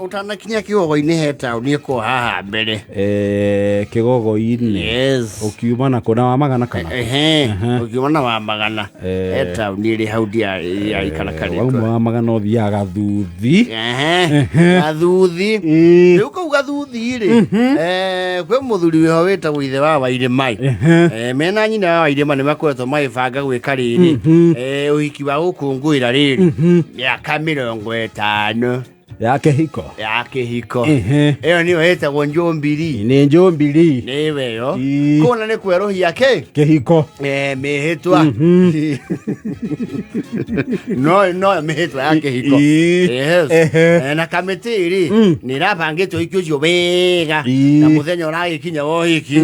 Utanakinya kigogo-ini he tauni ko haha mbere kigogo-ini ukiuma na kuna wa magana kana ukiuma na wa magana he tauni iri hau dia ikara kare wauma wa magana uthia gathuthi gathuthi riu kau gathuthi ri kwe muthuri weho witagwo ithe wa Wairima mena nyina wa Wairima ni makoretwo magibanga gwika riri uhiki wa gukungwira riri miaka 50 yake hiko eyo niyo hetagwo njombiri ni njombiri niwe yo kona ni kwerohia kehiko mihitwa no mihitwa ya kehiko na kametiri ni rabangitwo ikyo wega na muthenya uragikinya wohiki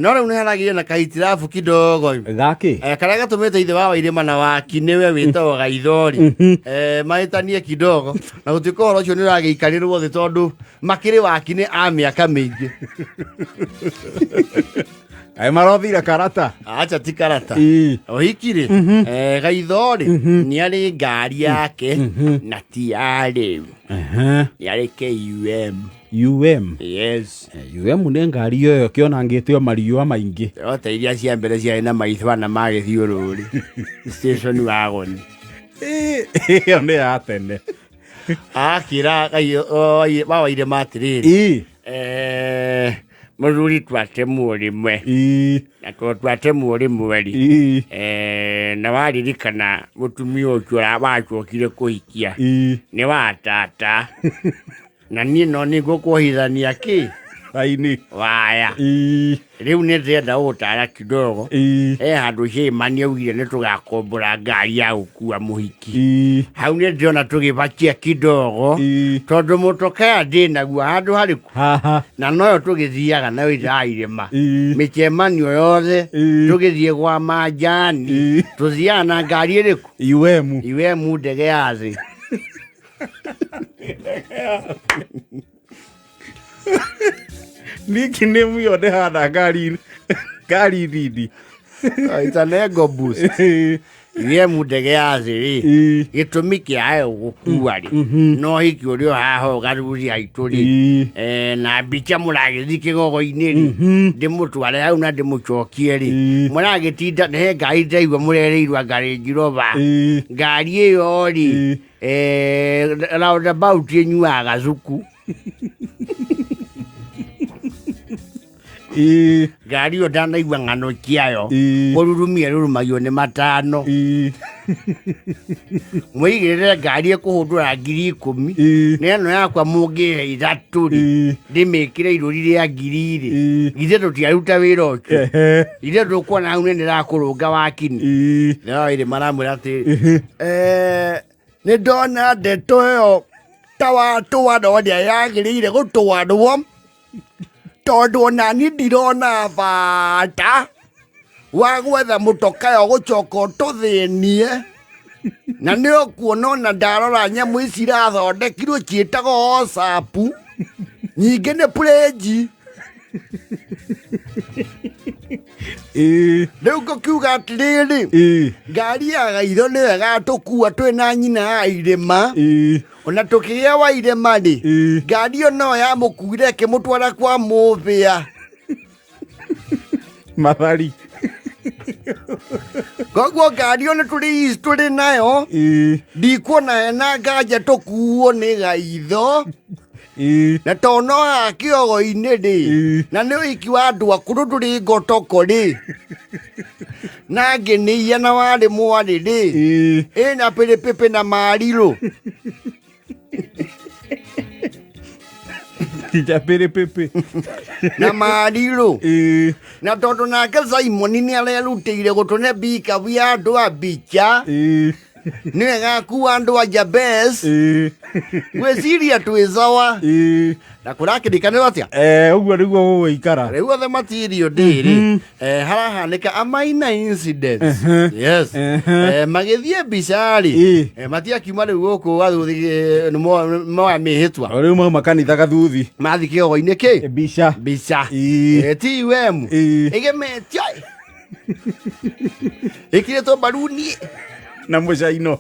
no riu ni haragie na kahitirafu kidogo gake karia gatumite ithe wa Wairima na waki niwe witagwo Gaitho mahitanie kidogo na gutiko ucio ni uragiikarirwo thi tondu makiri waki ni a miaka mingi ai marothira karata acha ti karata ohikire Gaitho ri ni ari ngari yake na ti ari yari yes ni ngari yo kiona ngitio mariua maingi rota iria cia mbere cia na maithwa na magithiururi station wagon iyo ni ya tene akira wa Wairima atiriri mũthuri twatemu rimwe na twatemu rimwe ri na waririkana mutumia ucio wacokire kuhikia ni wa tata na niĩ no nĩngũkũhithania aini waya riu nĩ ndĩrenda gũtara kidogo handũ cĩmani augire nĩ tũgakombora ngari ya gũkua mũhiki hau nĩ ndĩrona tũgĩbakia kidogo tondũ mũtokaya ndĩnaguo handũ harĩku na noyo tũgĩthiaga nayo ithe wa Wairima mĩcemanio yothe tũgĩthiĩ gwa macani tũthiaga na ngari ĩrĩkũ iwemu ndege ya thĩ niki nä muo ndä handa ngari nini itanego bus iwemu ndege ya thĩ rĩ gĩtũmi kĩayo gũkua rĩ no hiki ũrĩa haha ũgaruria haitũ rĩ na mbica mũragĩthi kĩgogo-inĩ rĩ ndĩmũtware hau na ndĩmũcokie rĩ mũragĩtinda he ngari ndaigua mũrereirwo Range Rover ngari ĩyo rĩ roundabout ĩnyuaga gacuku ngari ĩyo ndanaigua ng'ano kĩayo mũrurumia rũrumagio nĩ matano mwĩigĩrĩre ngari ĩkũhũndũra 10,000 neno yakwa mũngĩhe 3 rĩ ndĩmĩkĩre irũri rĩa 1,000 rĩ githĩ tũtiaruta wĩra ũcio ithe tũkuona hau nĩ ndĩrakũrũnga wakini ithe wa Wairima aramwĩra atĩrĩ nĩ ndona ndeto ĩyo ta watũa no ndĩagĩrĩire gũtwarwo tondu onani ndirona bata wa gwetha mũtokayo gũcoka ũtũthĩnie na nĩ ũkuona ona ndarora nyamũ ici irathondekirwo ciĩtagwo WhatsApp nyingĩ nĩ pranji rĩu ngũkiuga atĩrĩrĩ ngari ya Gaitho nĩyo ĩgatũkua twĩna nyina ya Wairima ona tũkĩgĩa Wairima rĩ ngari ĩyo no yamũkuire ĩkĩmũtwara kwa mũthĩa mathari koguo ngari ĩyo nĩ tũrĩ nayo ndikuona hena nganja tũkuo nĩ Gaitho na tono haha kĩogo-inĩ rĩ na nĩ ũhiki wa andũ akũrũ ndũrĩ ngotoko rĩ na ngĩnĩia na warĩ mwarĩ rĩ ĩna pĩrĩpĩpĩ na marirũ pĩrĩpĩpĩ na marirũ na tondũ nake Simon nĩ arerutĩire gũtũne mbikabu ya andũ a mbica nĩwe gakua andũ a Jabez gwĩciria twĩ sawa na kũrakĩrĩkanĩra atĩa ũguo nĩguo gũgũikara rĩu othe material ndĩrĩ harahanĩka a minor incidents yes magĩthiĩ mbica rĩ matiakiuma rĩu gũkũ gathuthi moya mĩhĩtwa rĩu mauma kanitha gathuthi mathi kĩogo-inĩ kĩ mbica ti wemu ĩgemetio ĩkĩrĩtwo mbaruni na mũcaino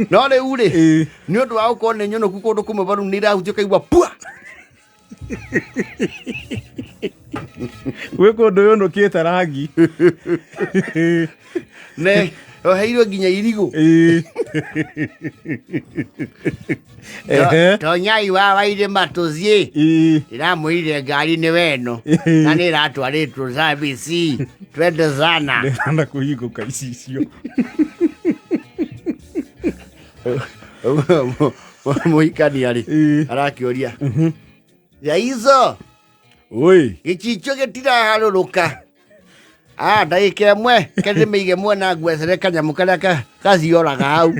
no rä u rä nä å ndå wa gå korwo nä nyonoku kå ndå kå mwe baru nä irahutio kaigua pua gwä kå ndå yå kä te rangi ne oheirwo nginya irigå tonyai wa wairä matå ciä ndä ramwä rire ngari nä weno na nä ratwarä two service twende sana ndäranda kå hingå ka icicio mũhikania rĩ arakĩũria Gaitho gĩcicio gĩtiraharũrũka ndagĩka ĩmwe ndĩmĩige mwena ngwecere kanyamũ karĩa gacioraga hau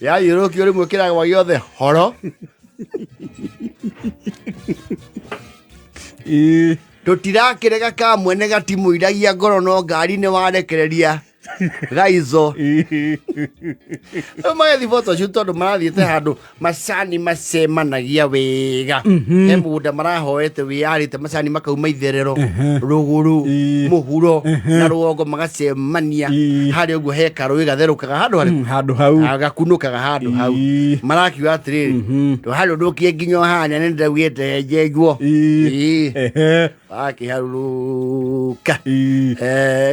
yathiũrũrũkio rĩmwe kĩragwa gĩothe horo tũtirakĩrega ka mwene gatimũiragia ngoro no ngari nĩ warekereria Gaitho magäthi photoshoot tondå marathiäte handå macani macemanagia wega he må gunda marahoete wĩarä te macani makauma itherero rå gå rå må huro na rũgongo magacemania harä å guo he karå gatherå kaga handå hau gakunå kaga handå hau marakiuga atä rä rä harå ndå kie nginya hanya nä ndaugä te njenjwo akä harå ka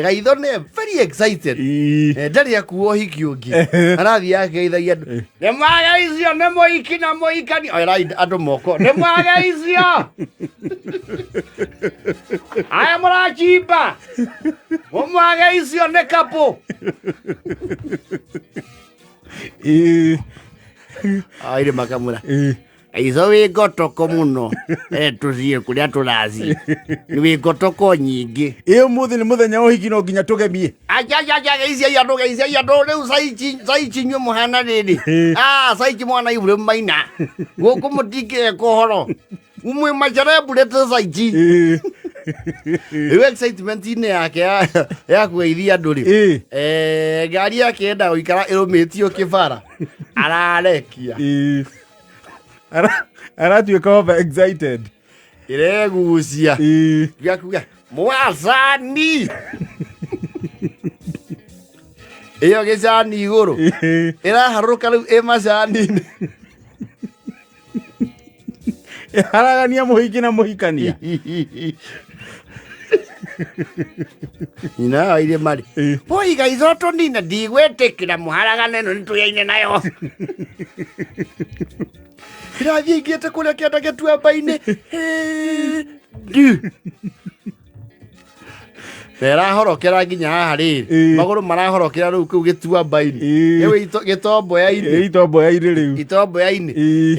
Gaitho nä very excited ndarä akuo hiki å ngä arathiä ageithagia andå nä mwageicio nä må hiki na må hikani andå moko nä mwageicio aya må racimba må mwageicio nä kapå airä makamå ra Gaitho wĩ ngotoko mũno tũthiĩ kũrĩa tũrathiĩ wĩ ngotoko nyingĩ ũmũthĩ nĩ mũthenya wa ũhiki no nginya tũgemie geiciai andũ rĩu caici inyuĩ mũhana rĩrĩ caici mwana ibũrĩ maina gũkũ mũtingĩeka ũhoro umwe macerebũrĩte caici rĩu excitement-inĩ yake ya kũgeithia andũ rĩ ngari yake yenda gũikara ĩrũmĩtio kĩbara ararekia aratuĩka over excited iregucia gakuga macani ĩyo gĩcani igũrũ ĩraharũrũka rĩu ĩ macani-inĩ haragania mũhiki na mũhikania nyina wa irĩ marĩ boi Gaitho tũnine ndigwĩtĩkĩra mũharagane ĩno nĩ tũyaine nayo ĩrathiĩ ingĩte kũrĩa kĩanda gĩtuamba-inĩ ĩrahorokera nginya haha rĩrĩ magũrũ marahorokera rĩu kũu gĩtuamba-inĩ gĩtomboya-inĩ rĩu itomboya-inĩ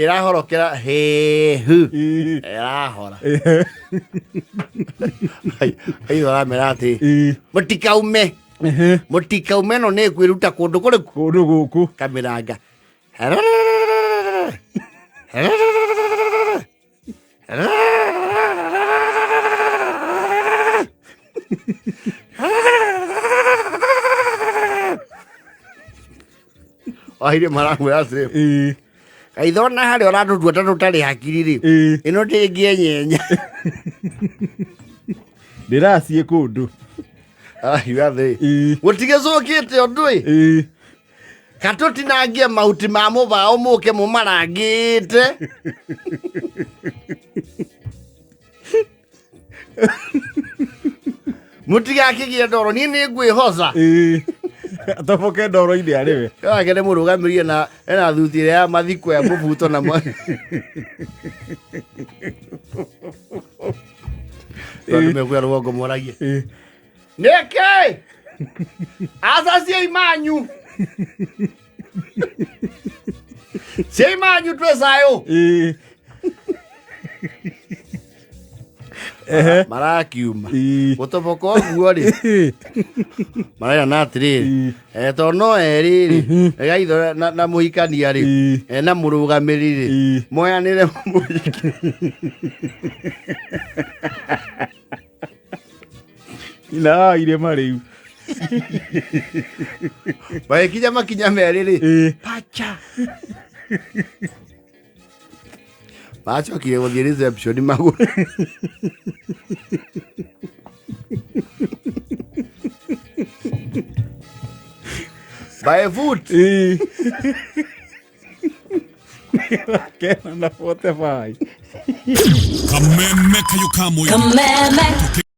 ĩrahorokera hehu ĩrahora Gaitho aramera atĩ mũtikaume ĩno nĩ kwĩruta kũndũ kũndũ gũkũ kamĩranga aire marangwĩra atĩrĩ Gaitho na harĩa ũratũtua tũtarĩ hakiri rĩ ĩno ndĩngĩenyenya ndĩraciĩ kũndũ ahiuga thĩ gũtigĩcũkĩte ũndũ ĩ katũtinangie mahuti ma mũbaũ mũke mũmarangĩte mũtigakĩgie ndoro niĩ nĩ ngwĩhoca atoboke ndoro-inĩ arĩwe wake nĩ mũrũgamĩrie na ena thuti ĩrĩa ya mathiko ya mũbuto na mekuya rũgongo moragie nĩkĩ aca manyu manyu twĩ cayũ marakiuma gũtoboka ũguo rĩ marera na atĩrĩrĩ tondũ no erĩ rĩ Gaitho na mũhikania rĩ na mũrũgamĩrĩri rĩ moyanĩre mũhiki na irĩma rĩu magĩkinya makinya merĩ rĩ pacha macokire gũthiĩ reception magũrũ By foot. Kena na 45. Kameme kayo kamoy. Kameme.